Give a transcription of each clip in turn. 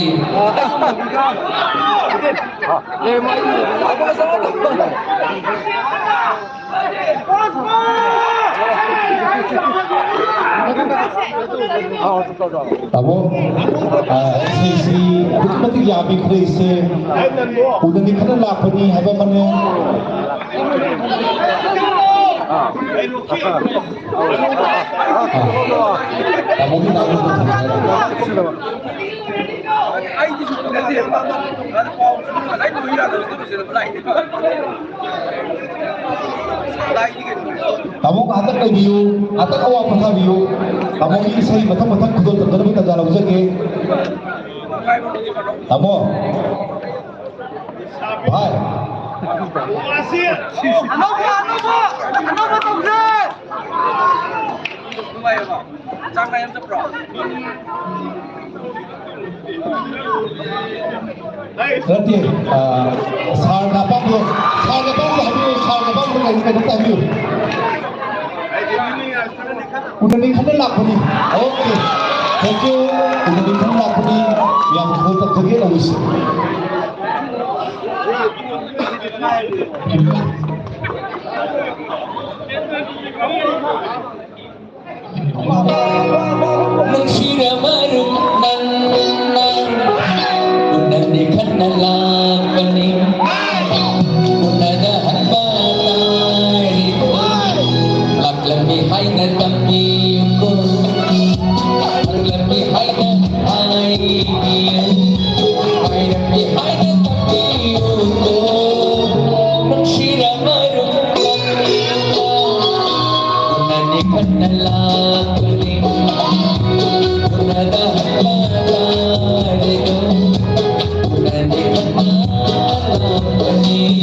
Mai. Tamo, si betul ya bikre se, udah ni kena lah pani, apa mana? Tamo kita Tamo atak kay view, atak awak pa view. Tamo ini saya matang kudol terkena kita dalam segi. Tamo, bye. Nanti, sar napang dia habis udah nih kan laku nih, oke, thank you, udah nih kan laku nih, yang kita kerja lagi. Mengira marum nan udah dikenal pening udah dah batai lak lebih hai dan kami ko lebih hai dan hai lebih hai dan kami ko mengira marum nan udah dikenal pening udah dah batai udah dikenal pening.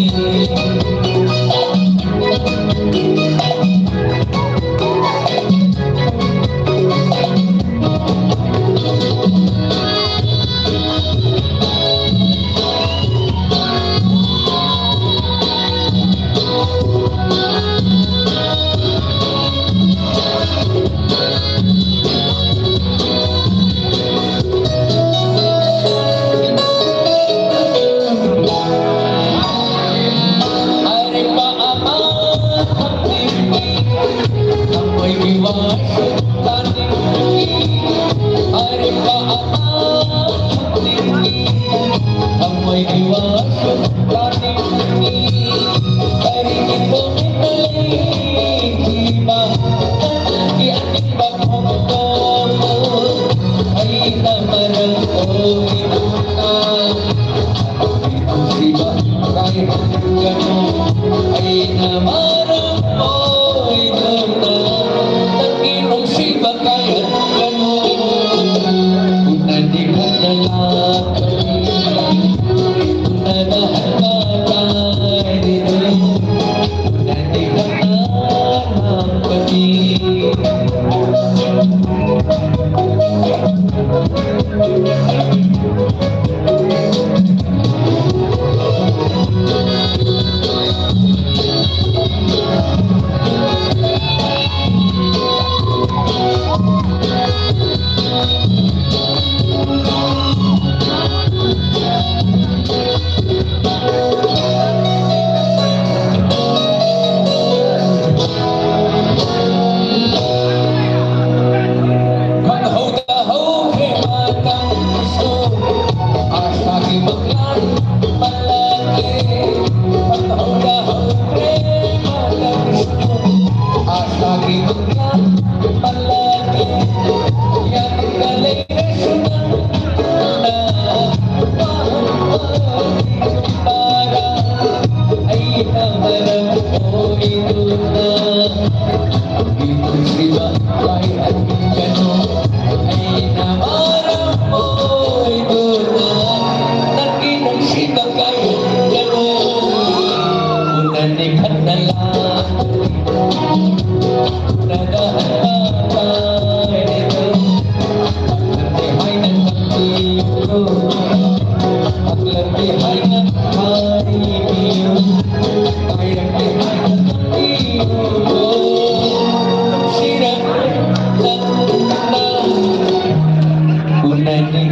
Unani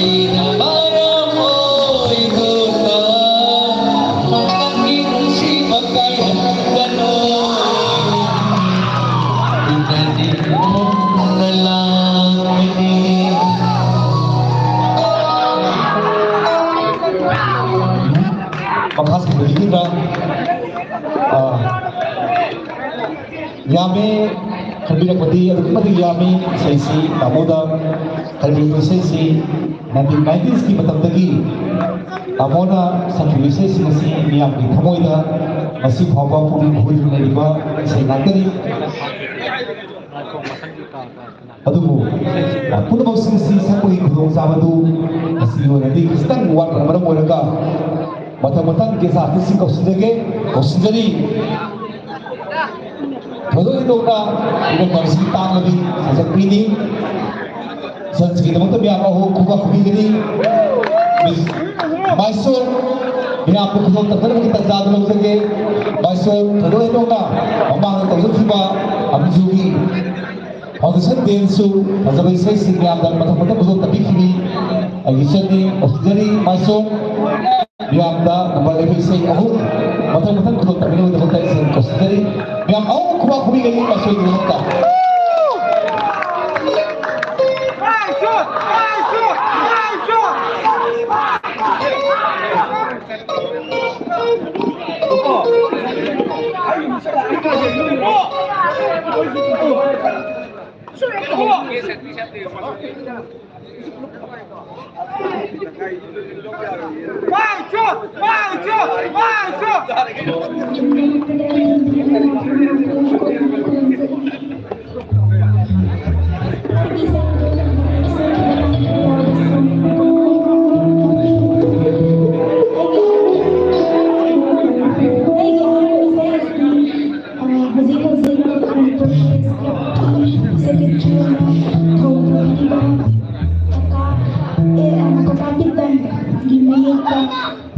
ay namarang mo'y guna. Ang isipan kay gano'n. Unanin mong lalaki. Makas kembali ra. Yami kalbina pati at mati yami sa isi tamuda kalbina sa isi natin 19 ski matagdagi amona sa kilisay si masi niyang itamoy na masi papa puri kuhi na iba sa inatari adubo puno magsisi sa kuhi kudong sabado kasi yun hindi kastang uwan na naman mo ka matang-matang kesa atin si kausinjari Kalau itu na ilang marisita lagi sa pini sa sige naman tabi ako kuha kumigani Mysore biya ako kuha tagal kita dado lang sige Mysore kalau itu na mamang tayo siba ang jugi ang sa denso ang sabay say sige ang matang-matang kuha tabi kini ay isa ni Australia Mysore biya da nabalay say ako matang-matang kuha tabi na tayo sa Australia yang awak kuat kami ini masuk di Mekah.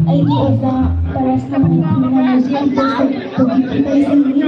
Ay di osa para sa mga museum sa pagkikita sa mga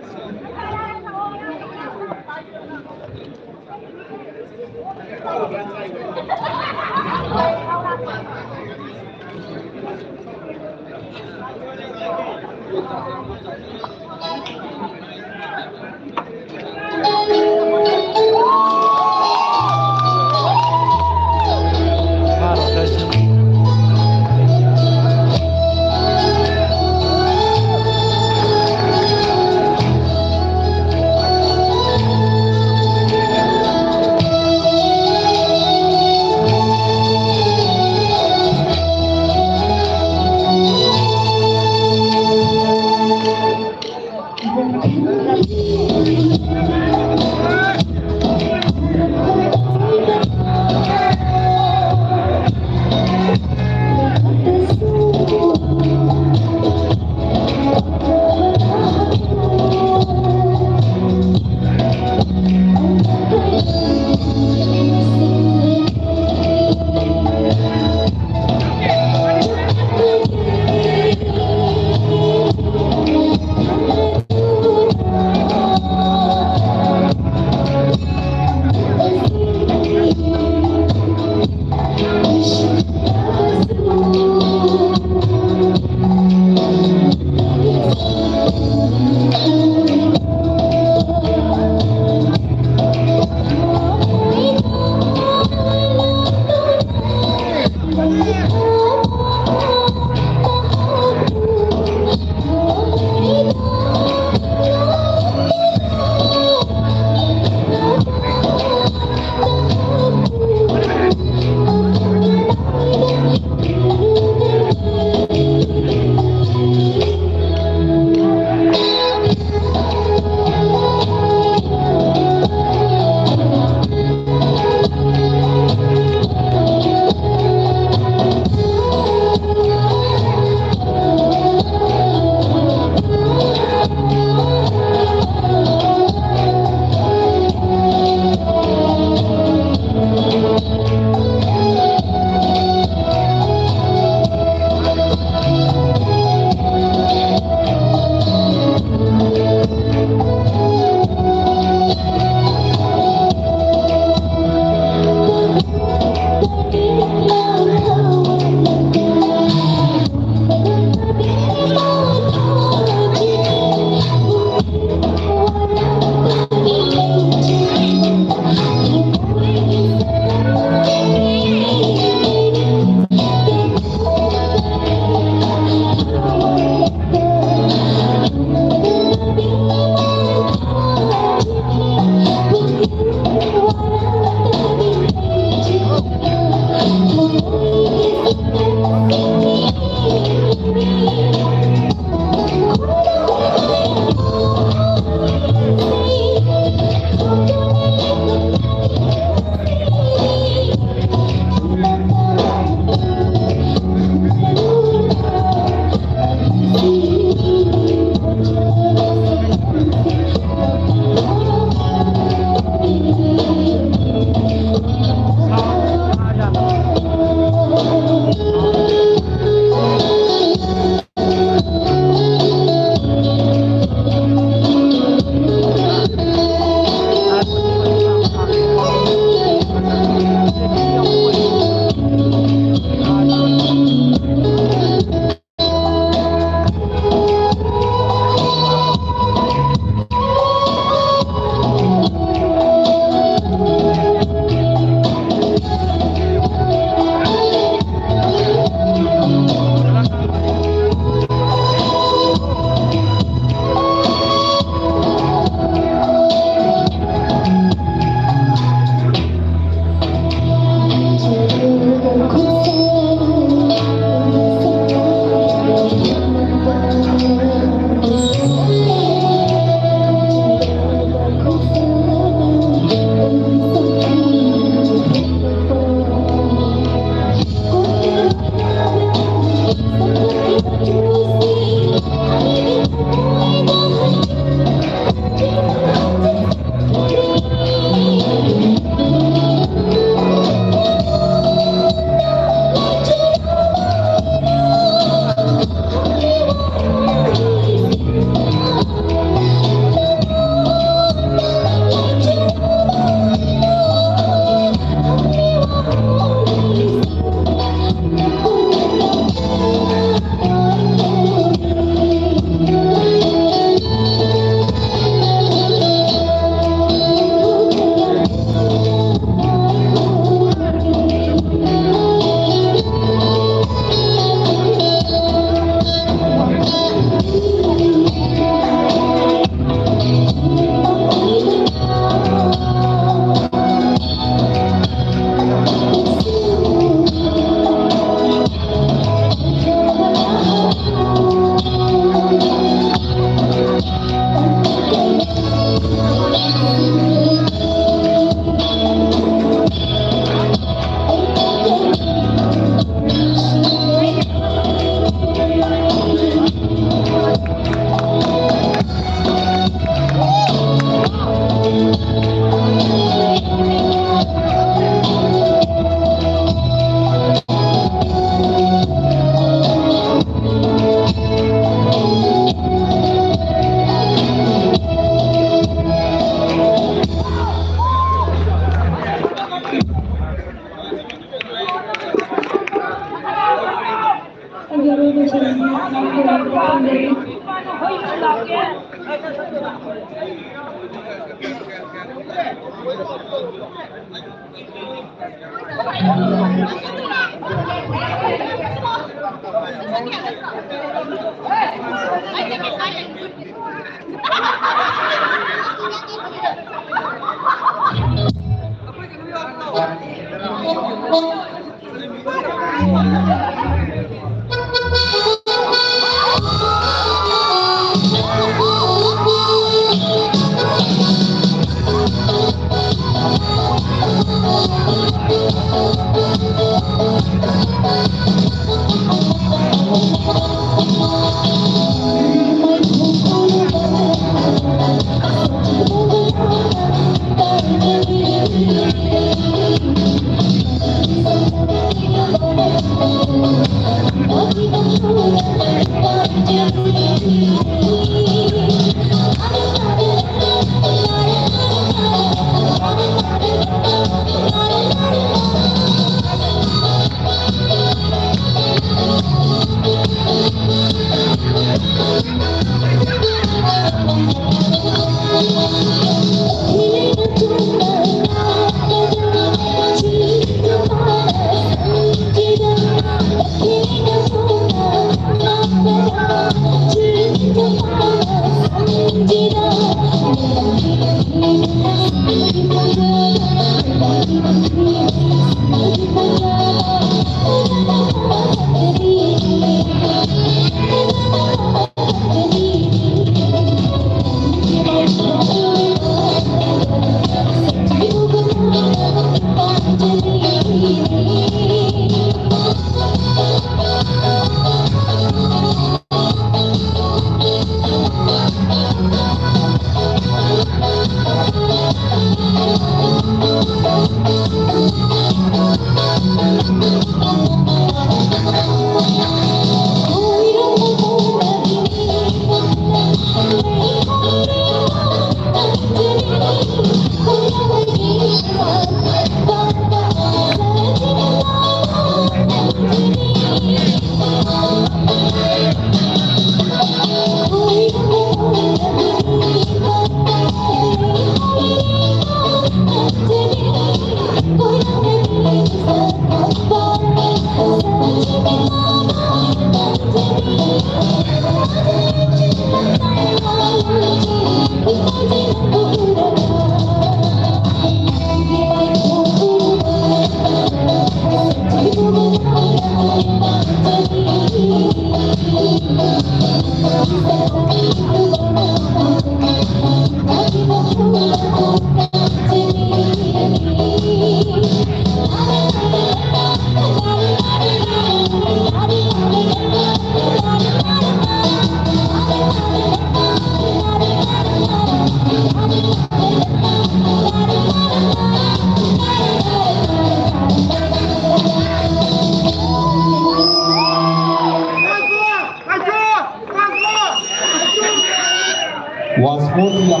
once more yang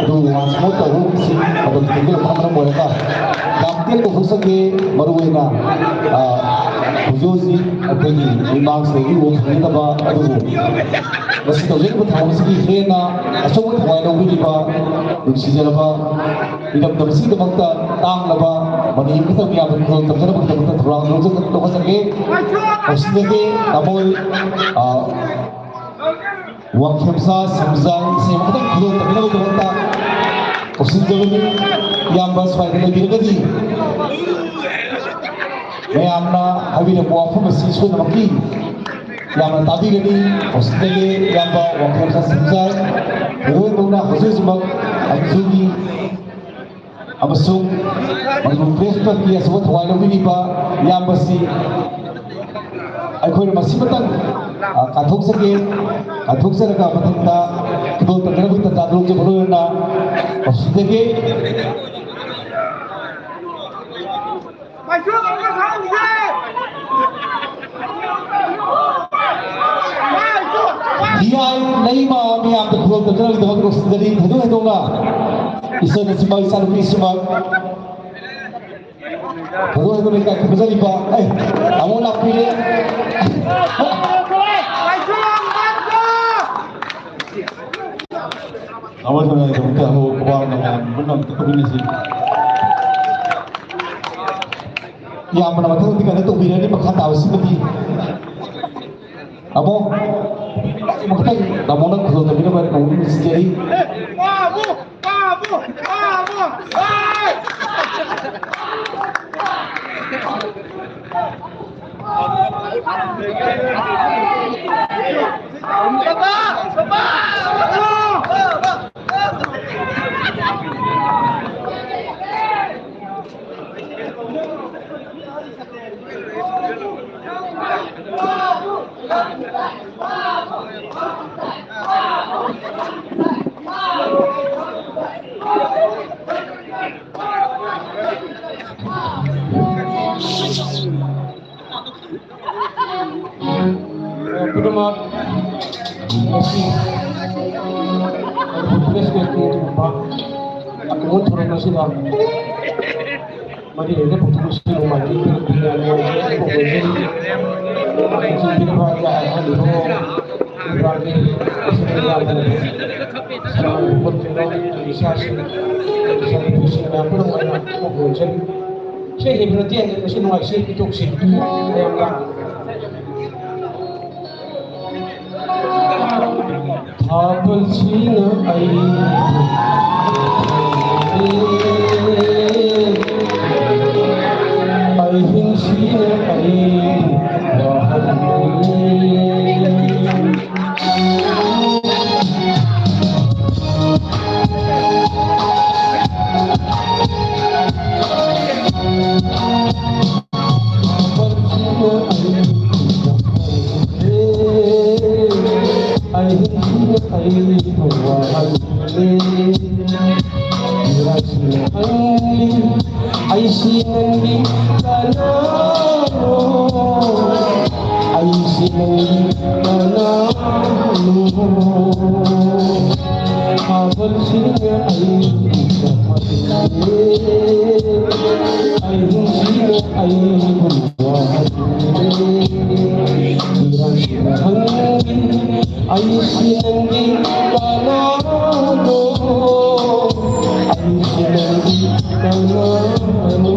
do once more to who si atau tinggal pamana boleh damtir ko husake maruina hujosi apni imam segi wo khida ba adu basi to jek thau sigi hena asok thai no wi ba dum si jala ba idam dum si damakta tang laba mani kita biya ba ko tamjana ba damakta thurang no jek to husake hosige tamol wakhamsa samzang se mudan khudo tamina ba damakta osinjabani yamba swaidana birgadi mayamna habina wafam si so namaki yamna tabigani osinjage yamba wakhamsa samzang roy dona huzuzmak amzugi amasung manung prespa ki aswa thwailo bini ba yamba si akhoi masimatang kathok sake kathok saraka matangda kdo tangana bita dadrok je boloena osidage dia nahi ma mi am kdo tangana bita dadrok osidage thadu hedonga isana simai saluki simai thadu hedonga ka kibajali ba amona pile awal sana itu kita ho kubar dengan benang tu kabin sih. ꯌꯥꯝꯅ ꯃꯊꯪ ꯀꯩꯅꯣ ꯇꯧꯕꯤꯔꯅꯤ ꯃꯈꯥ ꯇꯥꯕꯁꯤꯃꯗꯤ ꯑꯃꯨꯛ ꯃꯈꯥ ꯇꯥꯃꯣꯅ ꯈꯨꯗꯣꯡꯆꯥꯕꯤꯅꯕ ꯀꯧꯕ ꯅꯤꯡꯁꯤꯡꯖꯔꯤ Punamak Messi Presque Tumba Aku turun masih lah Mari ini putus sih mari dengan yang pokoknya mungkin kita baca ayat dulu berarti sebenarnya sama penting bisa apa namanya pokoknya saya berarti yang masih nuai sih itu sih yang Abulsina Ayhinsina ay sinanggi ka na mo ay sinanggi ka na mo habang sila ay kapatid ay sila ay buwahid ay sinanggi ka na mo ay sinanggi ka na mo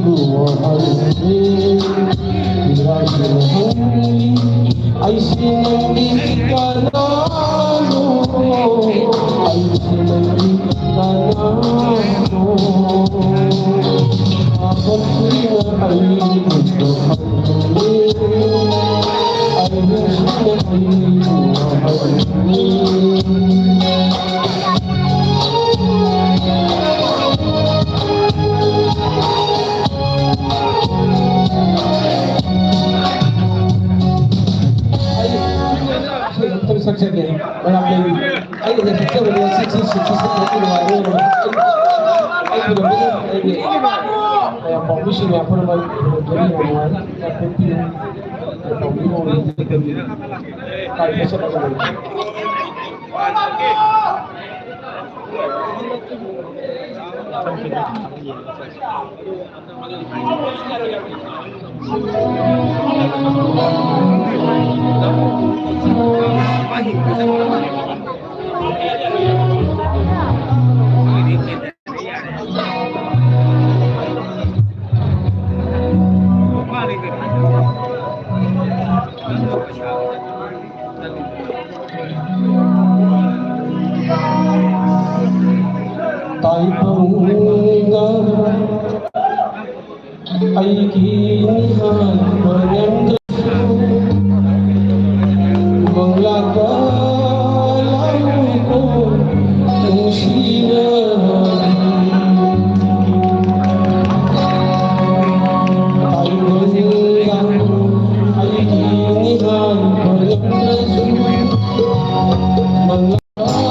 bumahalin. Pinagmahali ay sinangit ka na, ay sinangit ka na. Habang sila ay bumahalin, ay sila ay bumahalin. Saksanya, orang yang ayo dah kita boleh sisi itu baru. Ayo yang komisi yang apa nama jadi orang yang penting komisi orang yang kalau saya tak boleh. Tay pangunga ay kinihan barangay manglagalang ko kung sinabi. Tay pangunga ay kinihan barangay manglagalang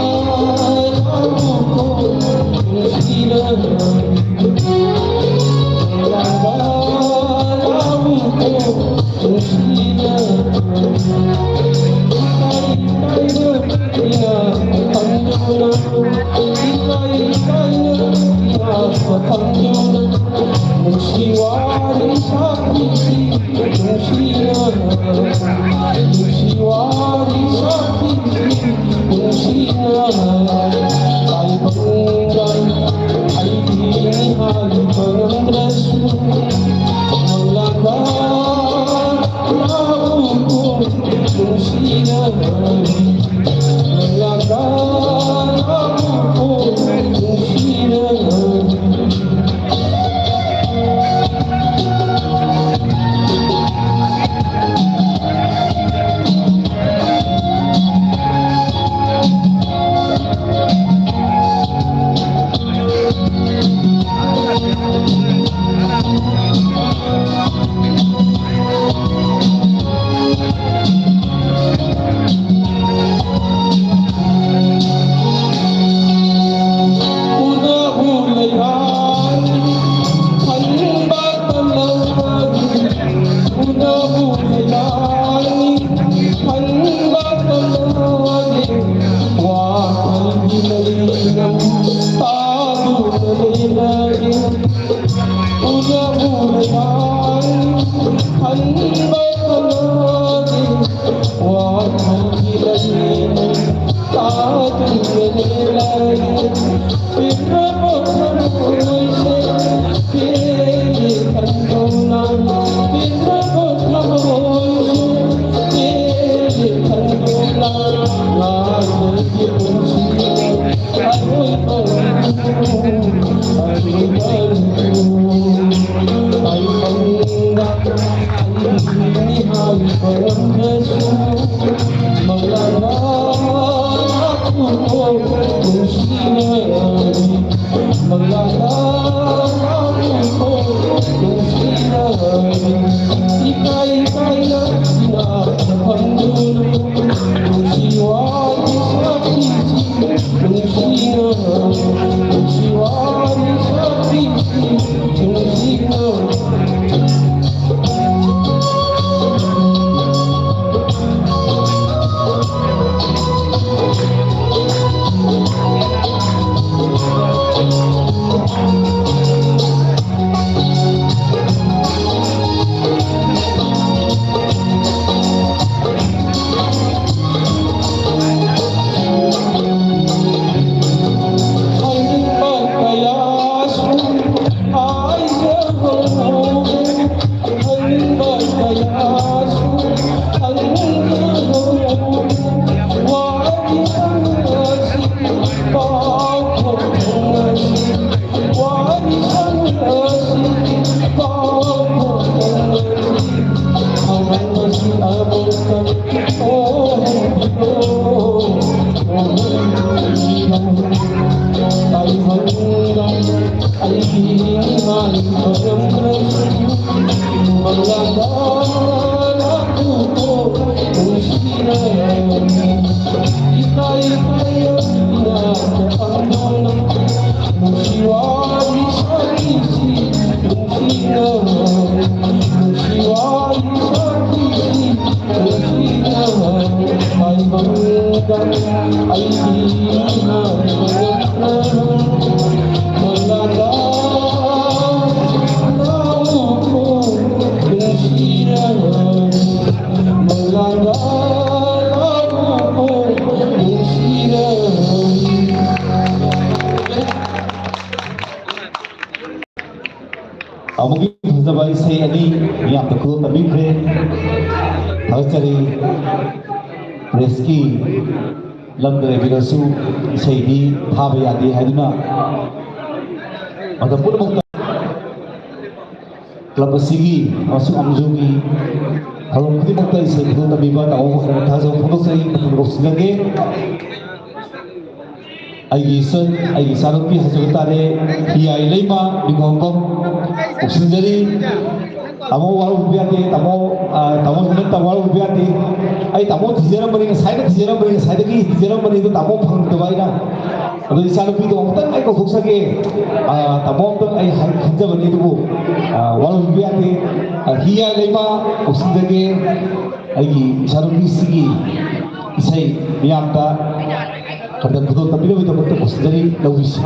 Ay hanggang ay hihingan Hanggang preso Maglalala ko Kung sila Ika'y kaya Nakakaano Musiwali sa isip Kung sila Musiwali sa isip Kung sila Ay hanggang ay hihingan Mungkin sebagai saya ini yang terkuat terlibat harus cari rezeki lamdare birasu saya di Thabiyadi haduna ataupun mungkin klub sigi masuk amjungi kalau mungkin mungkin saya itu tapi pada awal tahu foto saya terus lagi Aigi sarupi hasil tare hiai lima di Hongkong sendiri tamu walau biati tamu sebentar walau biati tamu tijaran beri saya ki tijaran beri itu tamu pang terbaik na kalau sarupi itu orang tak kau sukses ke tamu tu kerja beri itu walau biati hiai lima sendiri aigi sarupi sigi isai niamta Karena betul tapi lebih betul dari logis.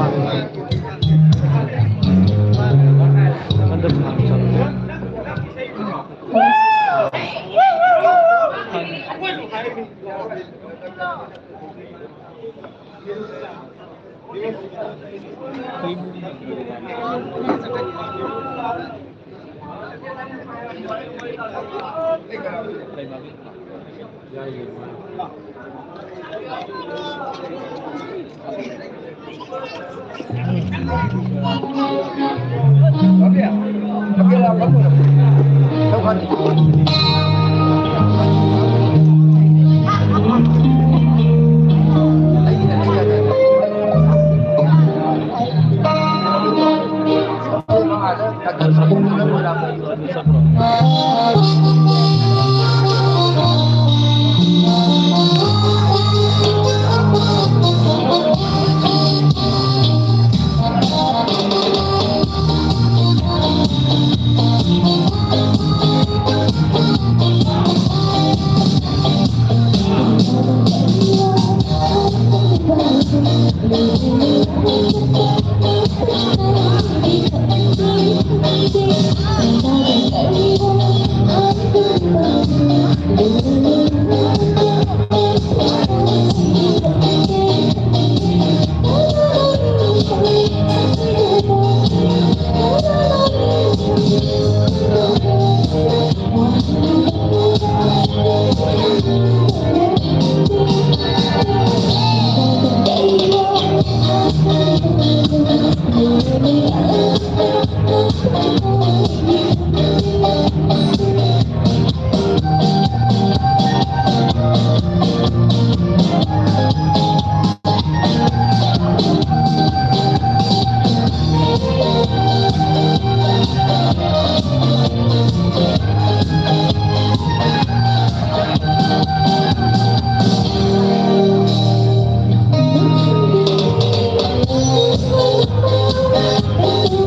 Thank you.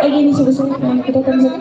Ay, gini sebesar kita tanzap.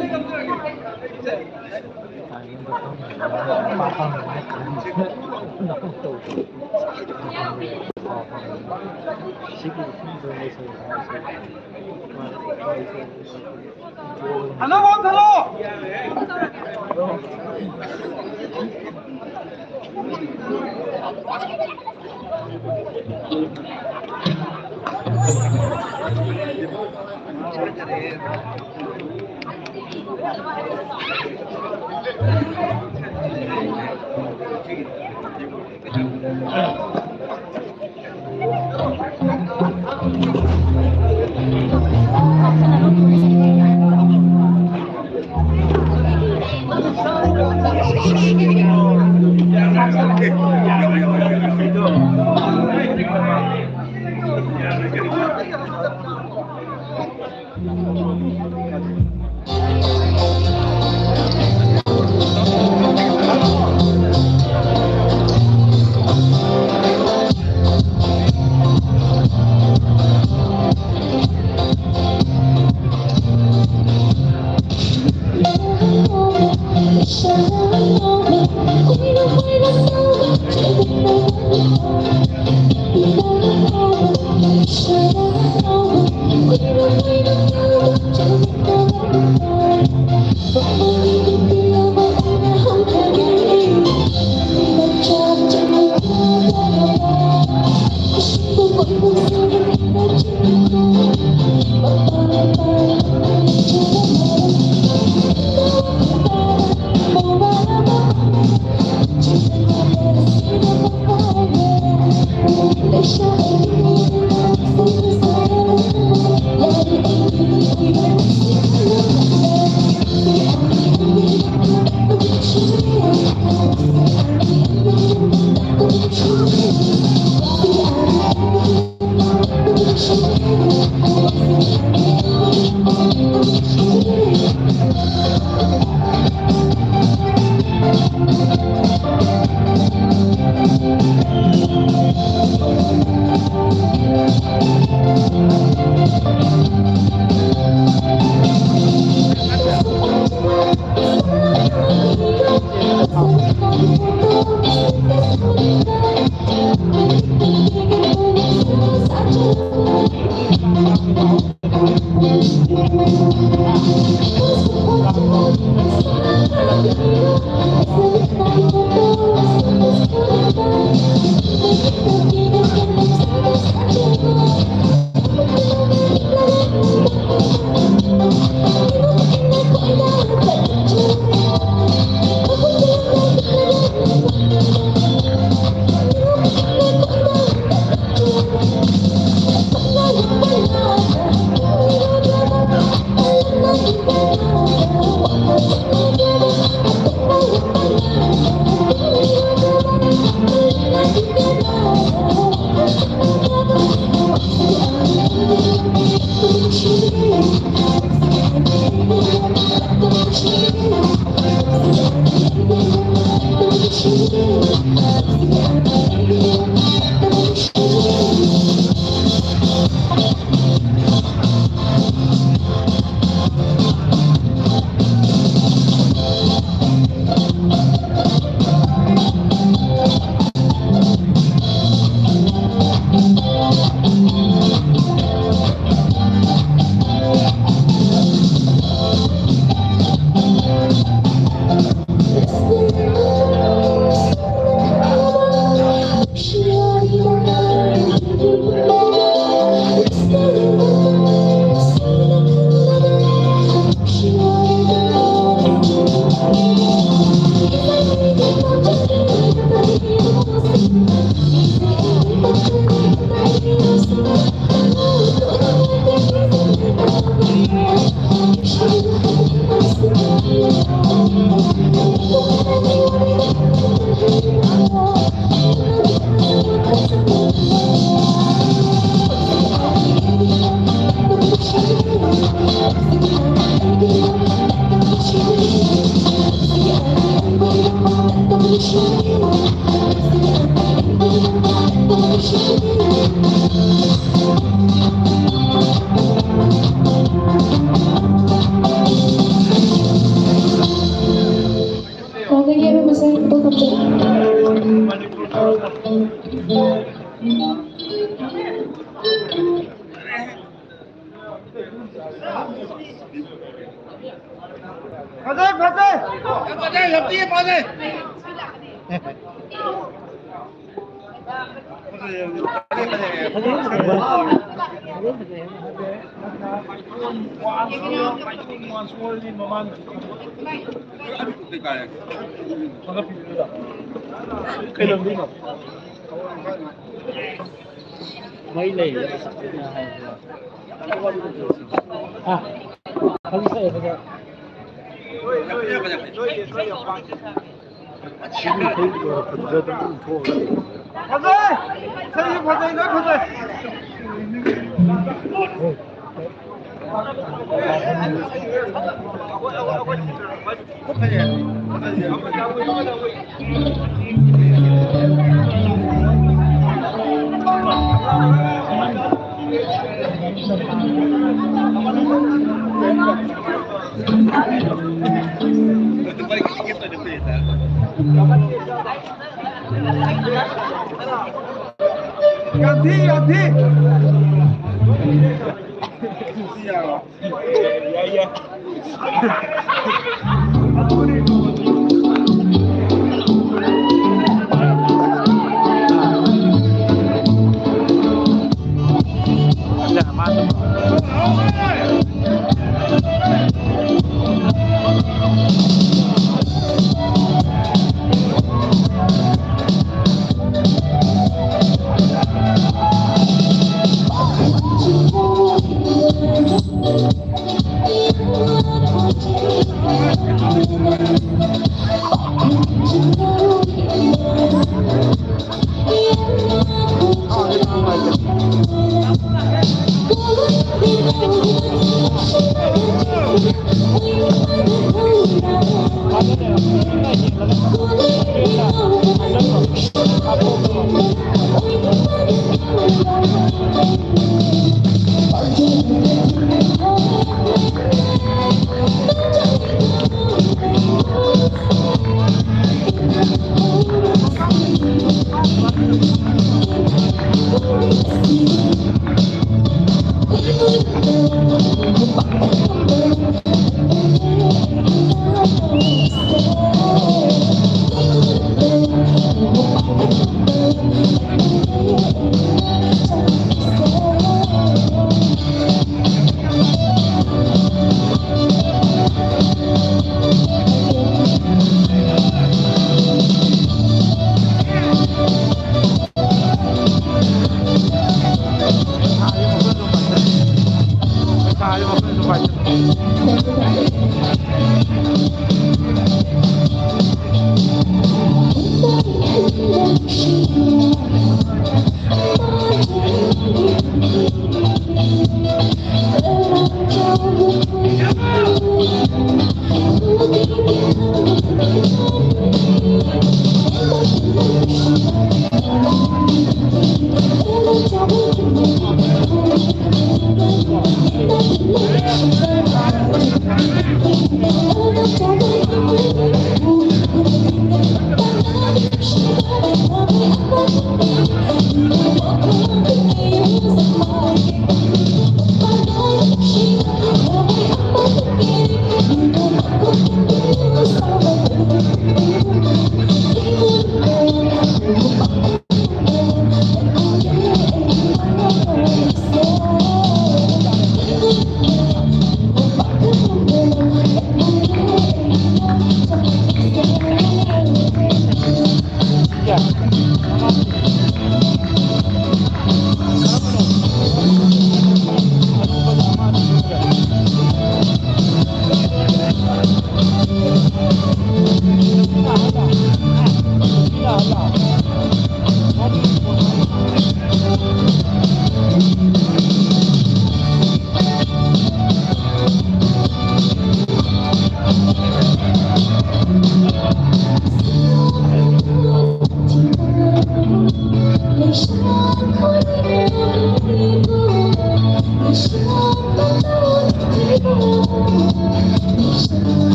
Mấy lì à không sai bây giờ ganti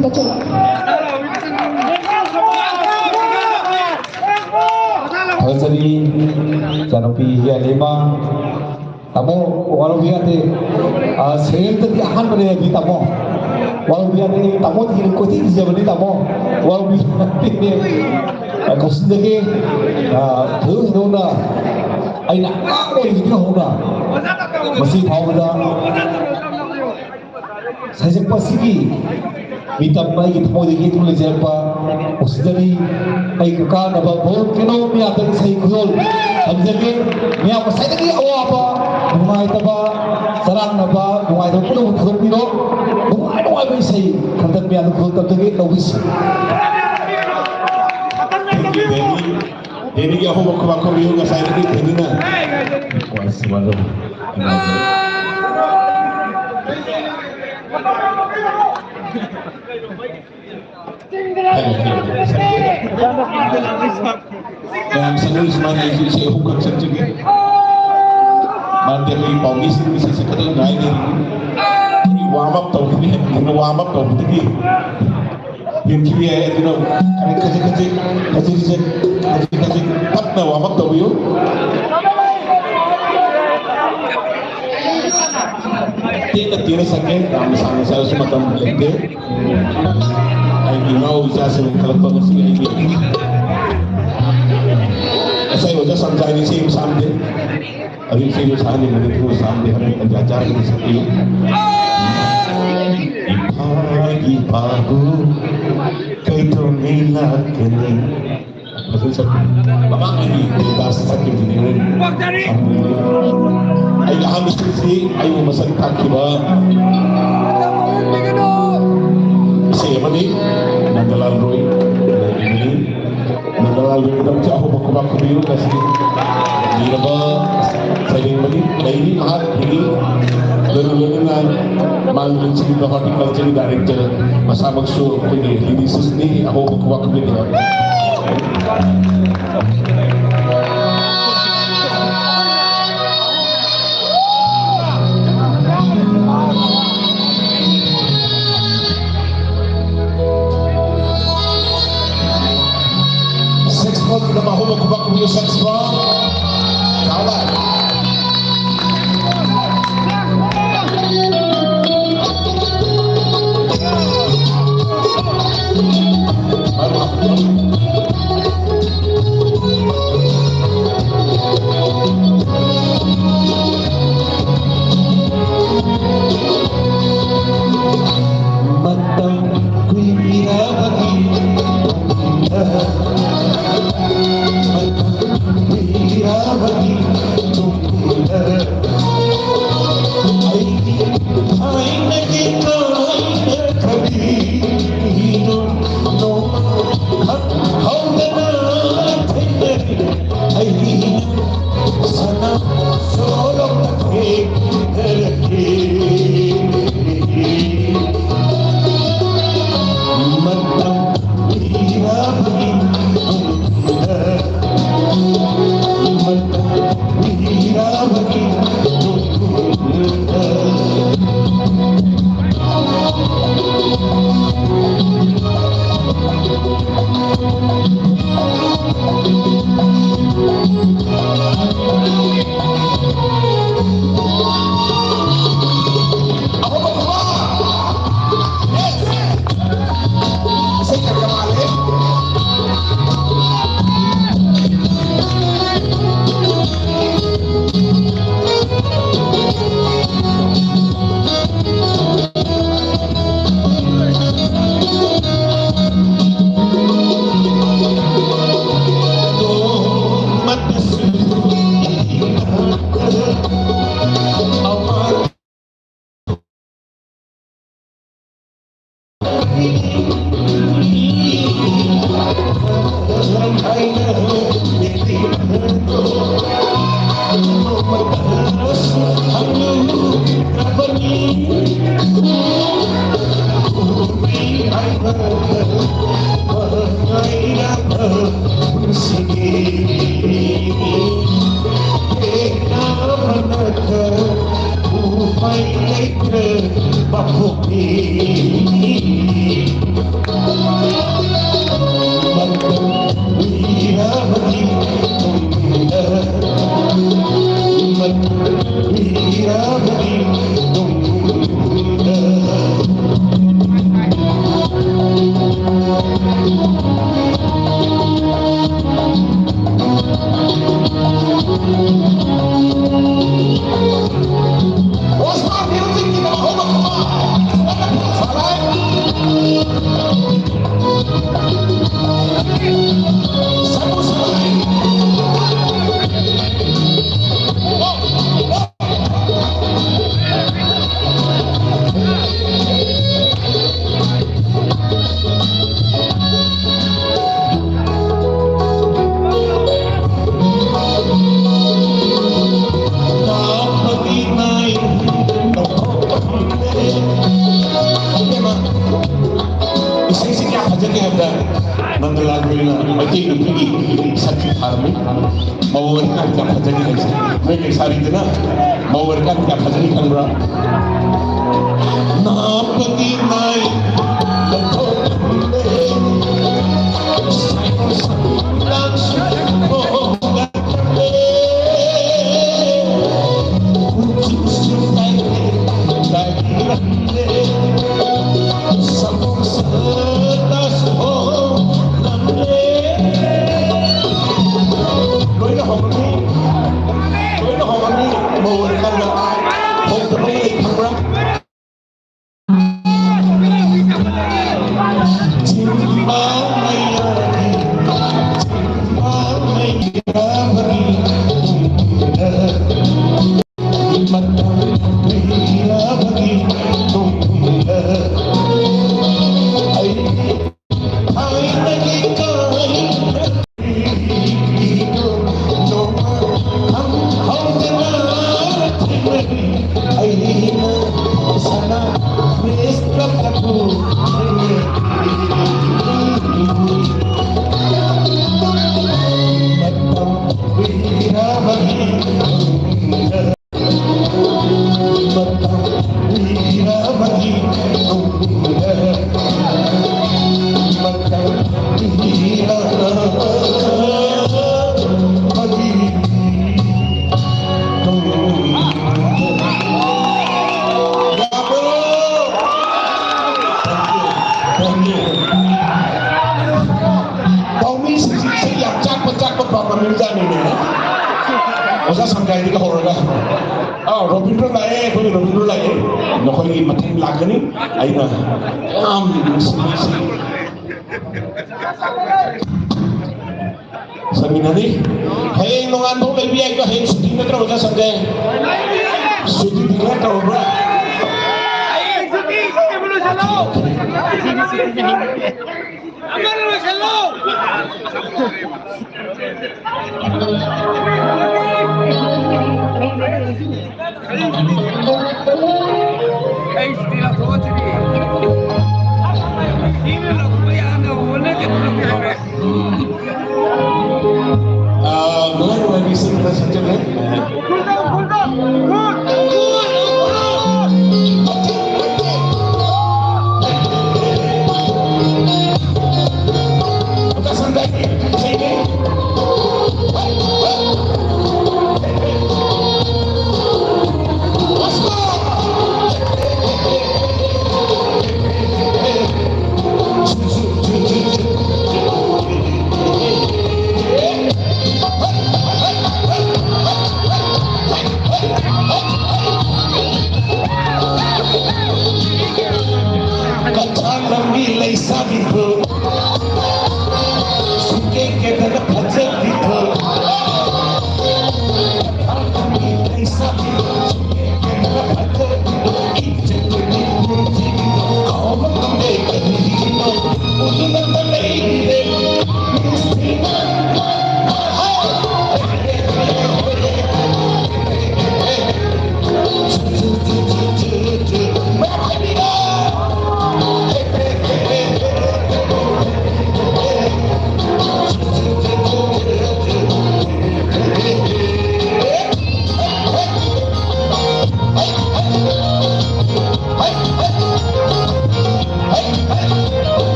Pikachu. Jadi jangan pilih lima. Tamu walau dia tu, sehingga tadi akan berdaya di tamu. Walau dia ni tamu tidak kau tidak jadi tamu. Walau dia ni kau sendiri, tu hina. Aina, kau ini hina. Masih tahu dah. Saya sempat sini. Minta baik itu mau dikit boleh siapa? Usdari, baik kakak apa boleh kena ni ada saya kudol. Hamzaki, ni apa saya lagi awak apa? Bungai apa? Sarang apa? Bungai itu pun untuk biro. Bungai itu apa saya? Kantor ni ada kudol tapi logis. Ini dia aku mau kau biar saya lagi ini na. Wah semalam. Dalam seluruh mana itu saya hukum sendiri. Mandir ni paumis ni bisa sekarang naik ni. Warm up tau ni, ni warm up tau betul. Yang kiri itu no, kacik, pat na warm up tau yo. Tiada sakit, kami sama saya semua tamu lelaki. Ayo mau bisa kalau kau sini ini. Saya wajah sampai ini sih sampai. Hari ini saya sampai mana tu sampai hari penjajar ini sini. Pagi pagi kau nila kini. Maksud saya, lama ini bahasa sakit ini. Ayo habis ini, ayo masak tak kiba. Saya mani, nadalan Roy, ini, nadalan Roy kita macam aku baku biru kasih. Ini apa? Saya mani, ini mahat ini, lalu dengan malu sini horticulture director, masa maksud ini sus ni aku baku biru. Kita mahu berkubak kubur seksua kawan. Matang kuira bagi Bapuk ini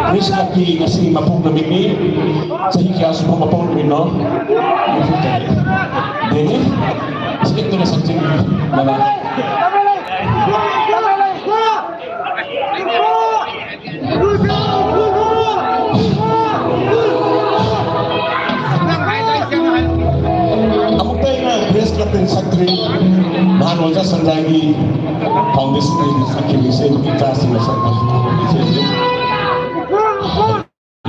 Chris lagi ngasih mapung na mini sehingga semua mapung mino jadi sedikit na sancing mana aku pengen Chris Latin Sakri bahan wajah sendiri foundation ini sakit bisa kita selesai.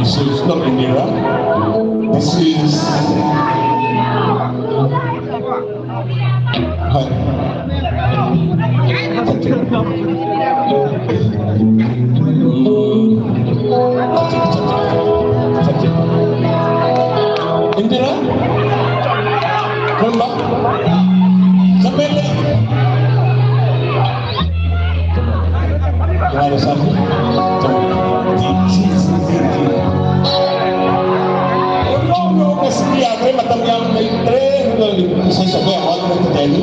This is not Indira. This is Indira. Kembang. Sampai ada satu. Siyempre, matamyang may tre, isa ko yung all ng titeli.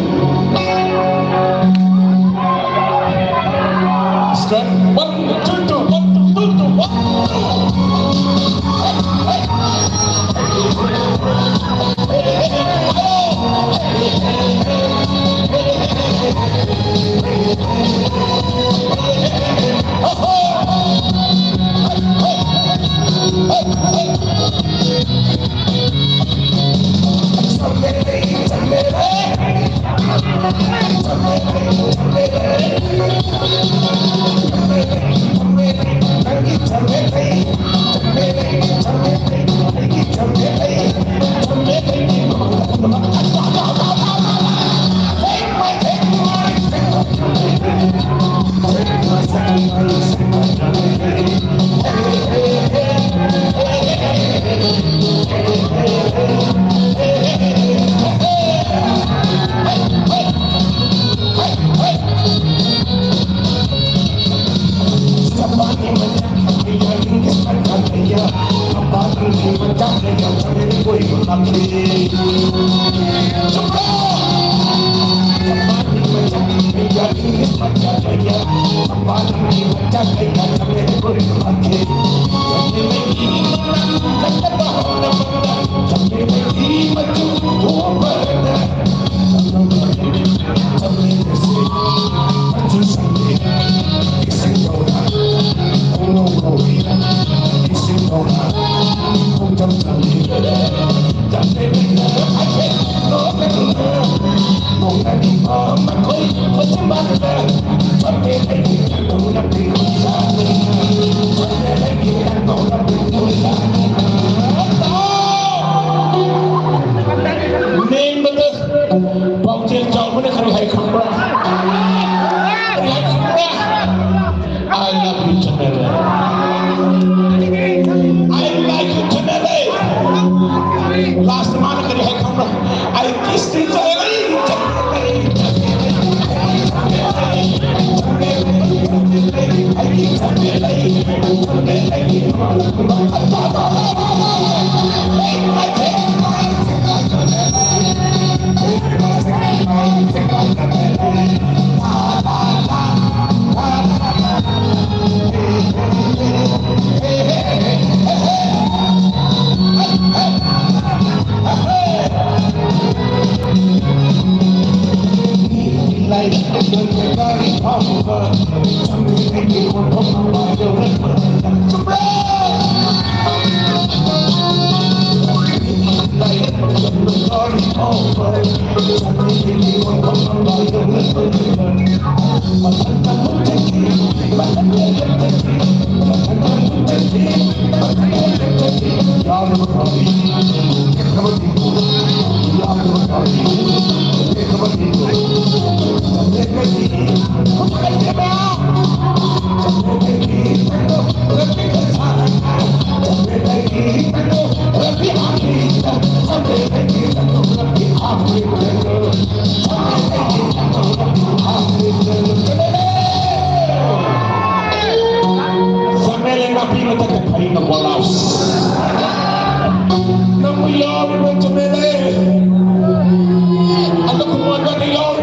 Start, 1, 2, 1, 2, 2, 1. nên bây giờ bóng trên cháu mới không hay không ra I love you Chanel I like you Chanel last month kali hay không ra I kissed you Sampai yang nabi letak hari nak walau. Namun ya, macam mana? Ada kemudian yang